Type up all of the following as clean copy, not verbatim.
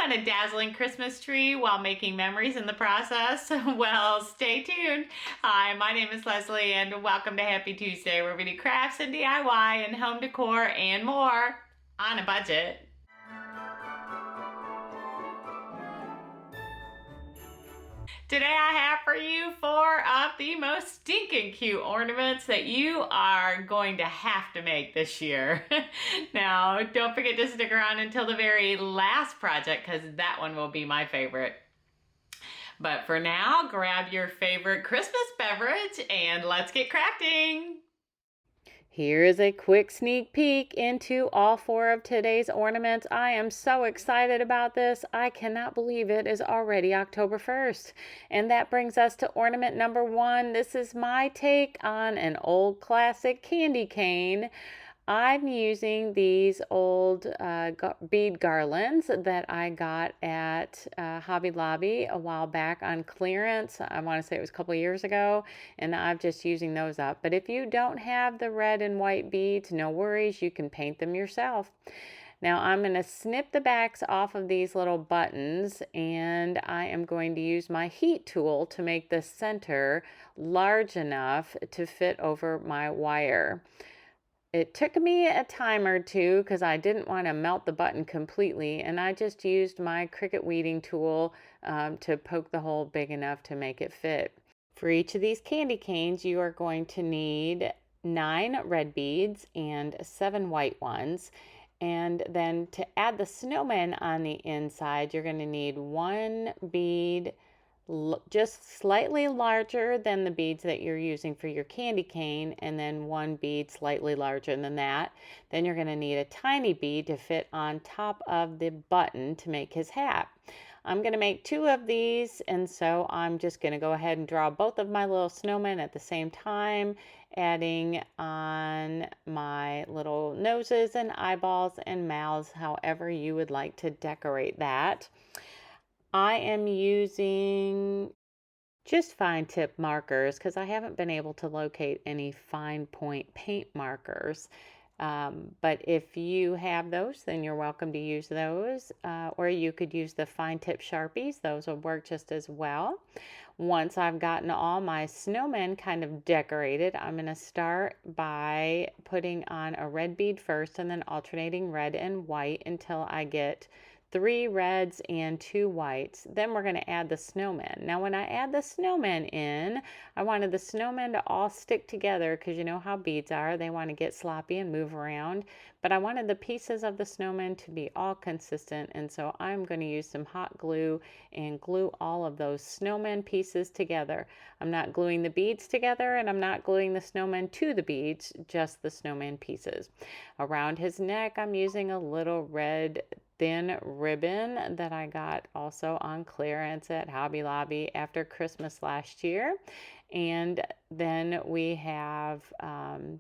want a dazzling Christmas tree while making memories in the process? Well, stay tuned. Hi, my name is Leslie and welcome to Happy Tuesday, where we do crafts and DIY and home decor and more on a budget. Today I have for you 4 of the most stinking cute ornaments that you are going to have to make this year. Now, don't forget to stick around until the very last project because that one will be my favorite. But for now, grab your favorite Christmas beverage and let's get crafting. Here is a quick sneak peek into all 4 of today's ornaments. I am so excited about this. I cannot believe it is already October 1st. And that brings us to ornament number 1. This is my take on an old classic candy cane. I'm using these old bead garlands that I got at Hobby Lobby a while back on clearance. I want to say it was a couple of years ago, and I'm just using those up. But if you don't have the red and white beads, no worries, you can paint them yourself. Now I'm going to snip the backs off of these little buttons, and I am going to use my heat tool to make the center large enough to fit over my wire. It took me a time or two because I didn't want to melt the button completely, and I just used my Cricut weeding tool to poke the hole big enough to make it fit. For each of these candy canes, you are going to need 9 red beads and 7 white ones. And then to add the snowman on the inside, you're going to need 1 bead just slightly larger than the beads that you're using for your candy cane, and then 1 bead slightly larger than that. Then you're going to need a tiny bead to fit on top of the button to make his hat. I'm going to make 2 of these, and so I'm just going to go ahead and draw both of my little snowmen at the same time, adding on my little noses and eyeballs and mouths, however you would like to decorate that. I am using just fine tip markers because I haven't been able to locate any fine point paint markers. But if you have those, then you're welcome to use those. Or you could use the fine tip Sharpies. Those will work just as well. Once I've gotten all my snowmen kind of decorated, I'm going to start by putting on a red bead first and then alternating red and white until I get 3 reds and 2 whites. Then we're going to add the snowmen. Now when I add the snowmen in, I wanted the snowmen to all stick together because you know how beads are. They want to get sloppy and move around. But I wanted the pieces of the snowmen to be all consistent, and so I'm going to use some hot glue and glue all of those snowmen pieces together. I'm not gluing the beads together, and I'm not gluing the snowmen to the beads, just the snowman pieces. Around his neck, I'm using a little red thin ribbon that I got also on clearance at Hobby Lobby after Christmas last year. And then we have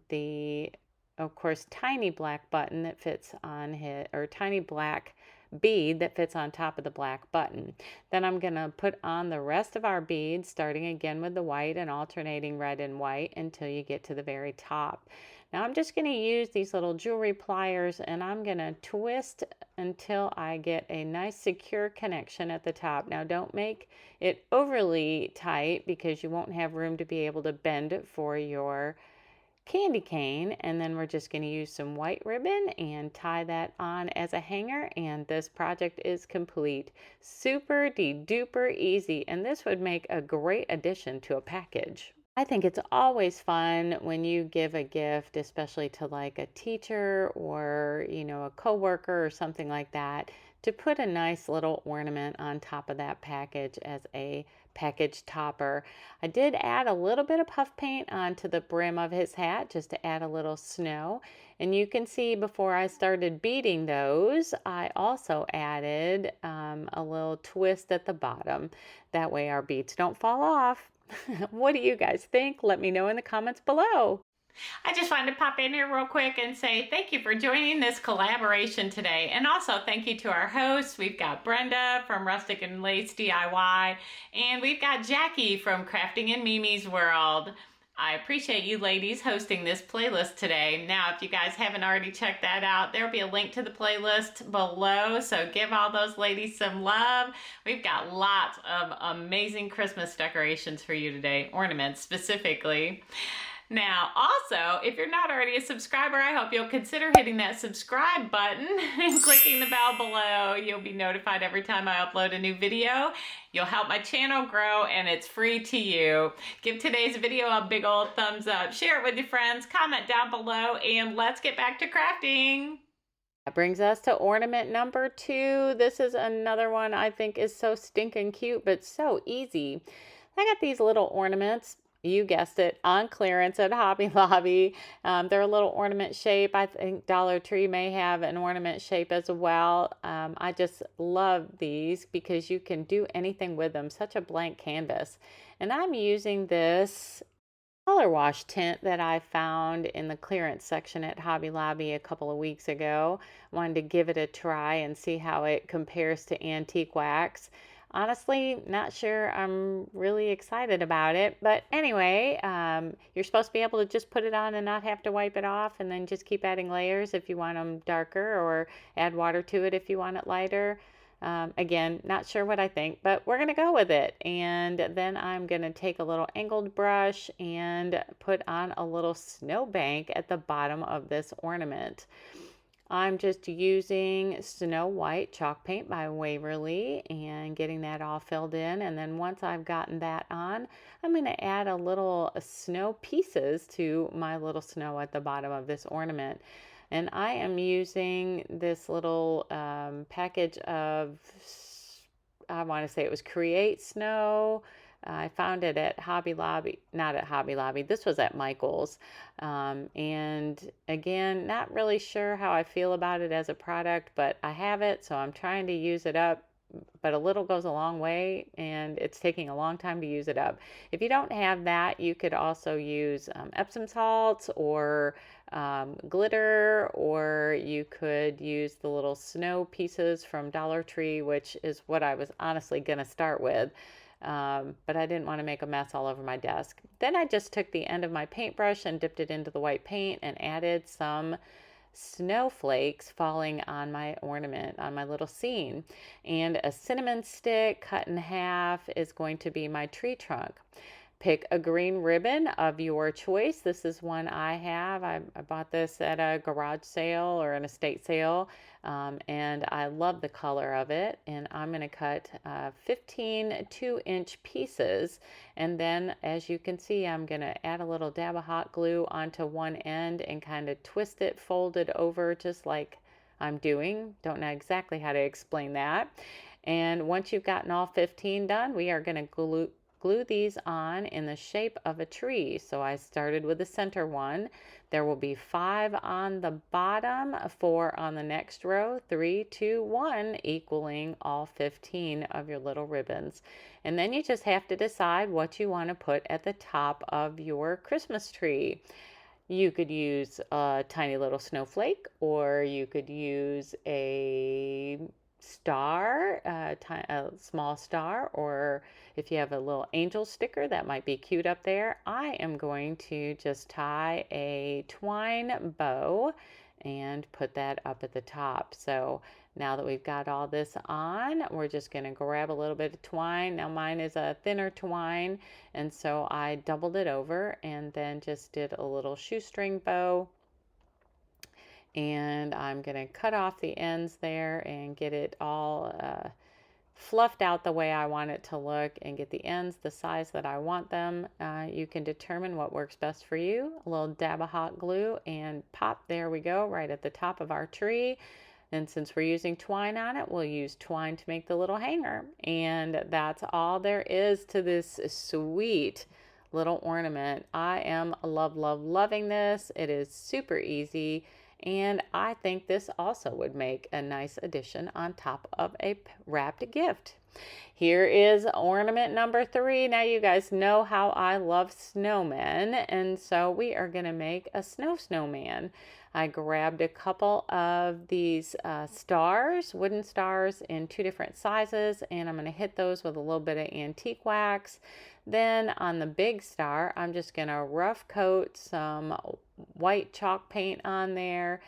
the, of course, tiny black button that fits on his, or tiny black bead that fits on top of the black button. Then I'm going to put on the rest of our beads, starting again with the white and alternating red and white until you get to the very top. Now I'm just going to use these little jewelry pliers, and I'm going to twist until I get a nice secure connection at the top. Now don't make it overly tight because you won't have room to be able to bend it for your candy cane. And then we're just going to use some white ribbon and tie that on as a hanger, and this project is complete. Super duper easy, and this would make a great addition to a package. I think it's always fun when you give a gift, especially to like a teacher or, you know, a coworker or something like that, to put a nice little ornament on top of that package as a package topper. I did add a little bit of puff paint onto the brim of his hat just to add a little snow. And you can see before I started beading those, I also added a little twist at the bottom. That way our beads don't fall off. What do you guys think? Let me know in the comments below. I just wanted to pop in here real quick and say thank you for joining this collaboration today. And also thank you to our hosts. We've got Brenda from Rustic and Lace DIY, and we've got Jackie from Crafting in Mimi's World. I appreciate you ladies hosting this playlist today. Now, if you guys haven't already checked that out, there'll be a link to the playlist below. So give all those ladies some love. We've got lots of amazing Christmas decorations for you today, ornaments specifically. Now, also, if you're not already a subscriber, I hope you'll consider hitting that subscribe button and clicking the bell below. You'll be notified every time I upload a new video. You'll help my channel grow, and it's free to you. Give today's video a big old thumbs up. Share it with your friends. Comment down below, and let's get back to crafting. That brings us to ornament number 2. This is another one I think is so stinking cute, but so easy. I got these little ornaments. You guessed it, on clearance at Hobby Lobby. They're a little ornament shape. I think Dollar Tree may have an ornament shape as well. I just love these because you can do anything with them. Such a blank canvas. And I'm using this color wash tint that I found in the clearance section at Hobby Lobby a couple of weeks ago. Wanted to give it a try and see how it compares to antique wax. Honestly, not sure I'm really excited about it, but anyway, you're supposed to be able to just put it on and not have to wipe it off, and then just keep adding layers if you want them darker, or add water to it if you want it lighter. Again, not sure what I think, but we're going to go with it. And then I'm going to take a little angled brush and put on a little snowbank at the bottom of this ornament. I'm just using Snow White chalk paint by Waverly and getting that all filled in. And then once I've gotten that on, I'm going to add a little snow pieces to my little snow at the bottom of this ornament. And I am using this little package of, I want to say it was Create Snow. I found it at Hobby Lobby, not at Hobby Lobby, this was at Michael's. And again, not really sure how I feel about it as a product, but I have it, so I'm trying to use it up. But a little goes a long way, and it's taking a long time to use it up. If you don't have that, you could also use Epsom salts or glitter, or you could use the little snow pieces from Dollar Tree, which is what I was honestly going to start with. But I didn't want to make a mess all over my desk. Then I just took the end of my paintbrush and dipped it into the white paint and added some snowflakes falling on my ornament, on my little scene. And a cinnamon stick cut in half is going to be my tree trunk. Pick a green ribbon of your choice. This is one I have. I bought this at a garage sale or an estate sale, and I love the color of it. And I'm going to cut 15 2-inch pieces. And then, as you can see, I'm going to add a little dab of hot glue onto one end and kind of twist it, fold it over just like I'm doing. Don't know exactly how to explain that. And once you've gotten all 15 done, we are going to glue these on in the shape of a tree. So I started with the center one. There will be 5 on the bottom, 4 on the next row, 3, 2, 1, equaling all 15 of your little ribbons. And then you just have to decide what you want to put at the top of your Christmas tree. You could use a tiny little snowflake, or you could use a star, a small star, or if you have a little angel sticker, that might be cute up there. I am going to just tie a twine bow and put that up at the top. So now that we've got all this on, we're just going to grab a little bit of twine. Now mine is a thinner twine, and so I doubled it over and then just did a little shoestring bow. And I'm going to cut off the ends there and get it all fluffed out the way I want it to look, and get the ends the size that I want them. You can determine what works best for you. A little dab of hot glue and pop, there we go, right at the top of our tree. And since we're using twine on it, we'll use twine to make the little hanger. And that's all there is to this sweet little ornament. I am loving this. It is super easy. And I think this also would make a nice addition on top of a wrapped gift. Here is ornament number 3. Now you guys know how I love snowmen, and so we are going to make a snowman. I grabbed a couple of these stars, wooden stars in 2 different sizes, and I'm going to hit those with a little bit of antique wax. Then on the big star, I'm just going to rough coat some white chalk paint on there,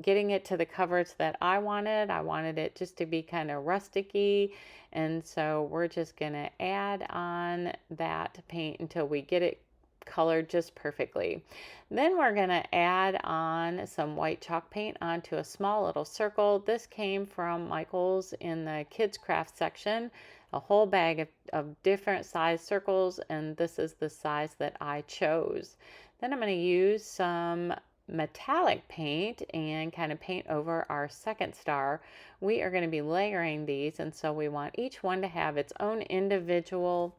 getting it to the coverage that I wanted. I wanted it just to be kind of rusticy, and so we're just going to add on that paint until we get it colored just perfectly. Then we're going to add on some white chalk paint onto a small little circle. This came from Michael's in the kids craft section, a whole bag of different size circles, and this is the size that I chose. Then I'm going to use some metallic paint and kind of paint over our second star. We are going to be layering these, and so we want each one to have its own individual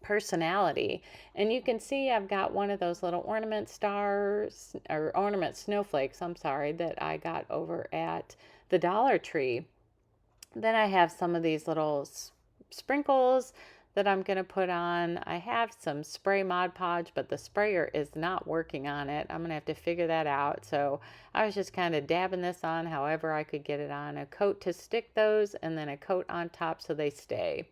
personality. And you can see I've got one of those little ornament stars, or ornament snowflakes, I'm sorry, that I got over at the Dollar Tree. Then I have some of these little sprinkles that I'm going to put on. I have some spray Mod Podge, but the sprayer is not working on it. I'm going to have to figure that out. So I was just kind of dabbing this on however I could get it on. A coat to stick those, and then a coat on top so they stay.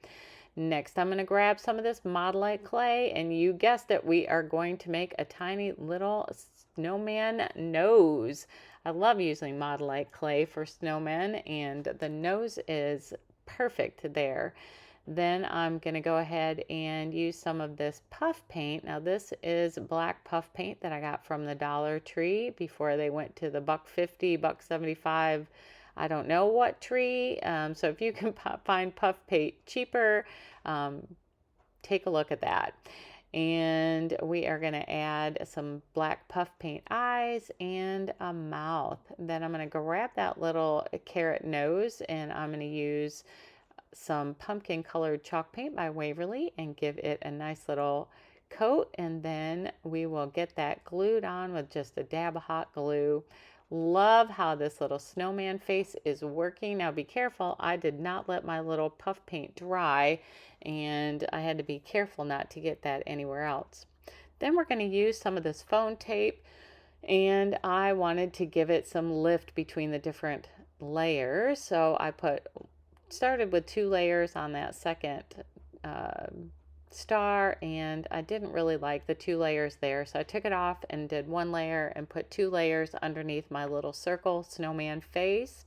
Next, I'm going to grab some of this Modelite clay, and you guessed it, we are going to make a tiny little snowman nose. I love using Modelite clay for snowmen, and the nose is perfect there. Then I'm going to go ahead and use some of this puff paint. Now this is black puff paint that I got from the Dollar Tree before they went to the $1.50, $1.75, I don't know what tree. So if you can find puff paint cheaper, take a look at that. And we are going to add some black puff paint eyes and a mouth. Then I'm going to grab that little carrot nose, and I'm going to use some pumpkin colored chalk paint by Waverly and give it a nice little coat, and then we will get that glued on with just a dab of hot glue. Love how this little snowman face is working. Now be careful, I did not let my little puff paint dry, and I had to be careful not to get that anywhere else. Then we're going to use some of this foam tape, and I wanted to give it some lift between the different layers, so I started with 2 layers on that second star, and I didn't really like the 2 layers there, so I took it off and did 1 layer and put 2 layers underneath my little circle snowman face.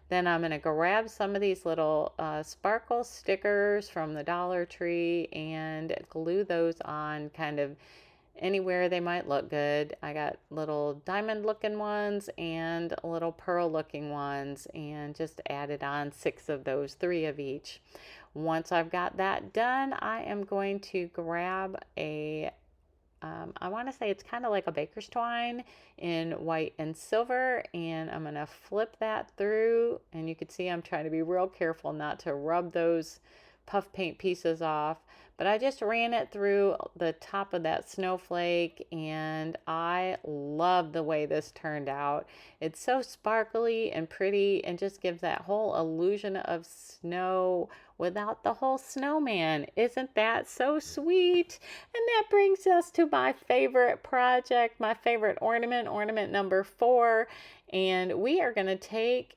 Then I'm going to grab some of these little sparkle stickers from the Dollar Tree and glue those on kind of anywhere they might look good. I got little diamond looking ones and little pearl looking ones, and just added on 6 of those, 3 of each. Once I've got that done, I am going to grab a I want to say it's kind of like a baker's twine in white and silver, and I'm going to flip that through, and you can see I'm trying to be real careful not to rub those puff paint pieces off, but I just ran it through the top of that snowflake, and I love the way this turned out. It's so sparkly and pretty, and just gives that whole illusion of snow without the whole snowman. Isn't that so sweet? And that brings us to my favorite project, my favorite ornament, ornament number 4, and we are going to take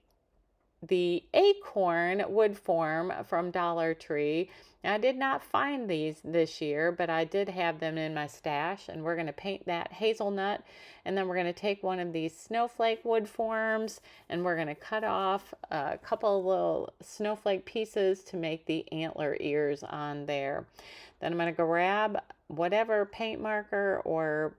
the acorn wood form from Dollar Tree. Now, I did not find these this year, but I did have them in my stash, and we're going to paint that hazelnut, and then we're going to take one of these snowflake wood forms, and we're going to cut off a couple of little snowflake pieces to make the antler ears on there. Then I'm going to grab whatever paint marker or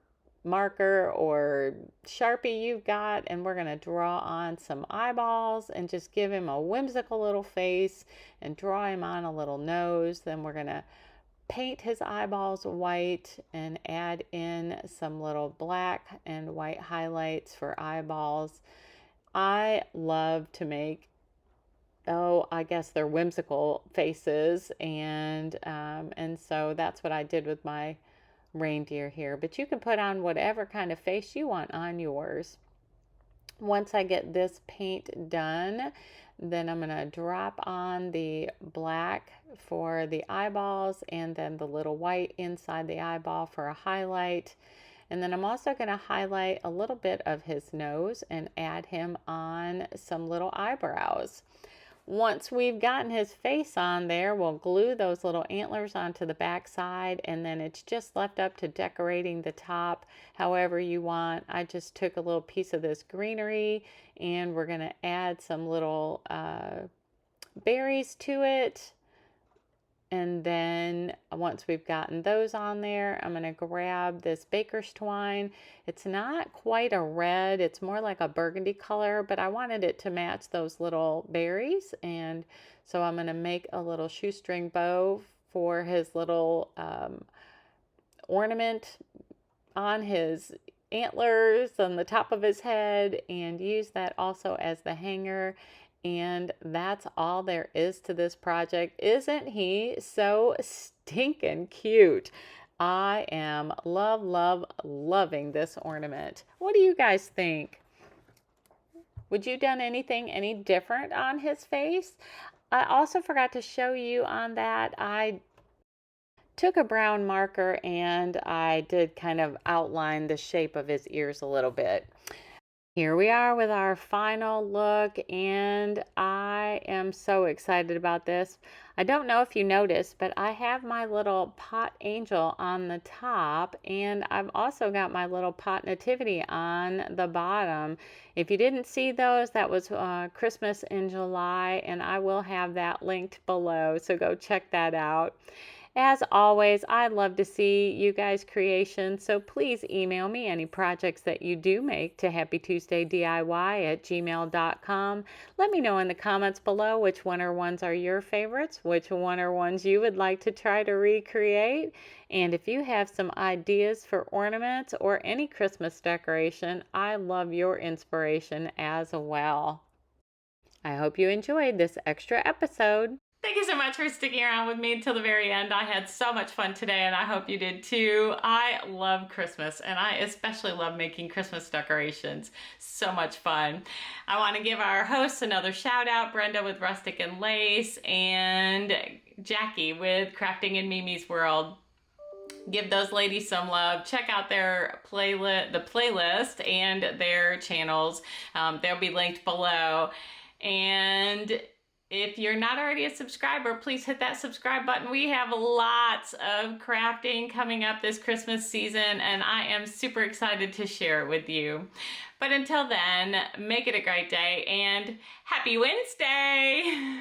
Sharpie you've got, and we're going to draw on some eyeballs and just give him a whimsical little face and draw him on a little nose. Then we're going to paint his eyeballs white and add in some little black and white highlights for eyeballs. I love to make, I guess they're whimsical faces, and so that's what I did with my reindeer here, but you can put on whatever kind of face you want on yours. Once I get this paint done, Then I'm going to drop on the black for the eyeballs and then the little white inside the eyeball for a highlight. And then I'm also going to highlight a little bit of his nose and add him on some little eyebrows. Once we've gotten his face on there, we'll glue those little antlers onto the back side, and then it's just left up to decorating the top however you want. I just took a little piece of this greenery and we're going to add some little berries to it. And then once we've gotten those on there, I'm going to grab this baker's twine. It's not quite a red, it's more like a burgundy color, but I wanted it to match those little berries. And so I'm going to make a little shoestring bow for his little ornament on his antlers on the top of his head, and use that also as the hanger. And that's all there is to this project. Isn't he so stinking cute? I am loving this ornament. What do you guys think? Would you done anything any different on his face? I also forgot to show you on that. I took a brown marker and I did kind of outline the shape of his ears a little bit. Here we are with our final look, and I am so excited about this. I don't know if you noticed, but I have my little pot angel on the top, and I've also got my little pot nativity on the bottom. If you didn't see those, that was Christmas in July, and I will have that linked below, so go check that out. As always, I love to see you guys' creations, so please email me any projects that you do make to happytuesdaydiy@gmail.com. Let me know in the comments below which winter ones are your favorites, which winter ones you would like to try to recreate, and if you have some ideas for ornaments or any Christmas decoration, I love your inspiration as well. I hope you enjoyed this extra episode. Thank you so much for sticking around with me until the very end. I had so much fun today, and I hope you did too. I love Christmas, and I especially love making Christmas decorations. So much fun. I want to give our hosts another shout out, Brenda with Rustic and Lace, and Jackie with Crafting in Mimi's World. Give those ladies some love. Check out their playlist and their channels. They'll be linked below. And if you're not already a subscriber, please hit that subscribe button. We have lots of crafting coming up this Christmas season, and I am super excited to share it with you. But until then, make it a great day, and happy Wednesday!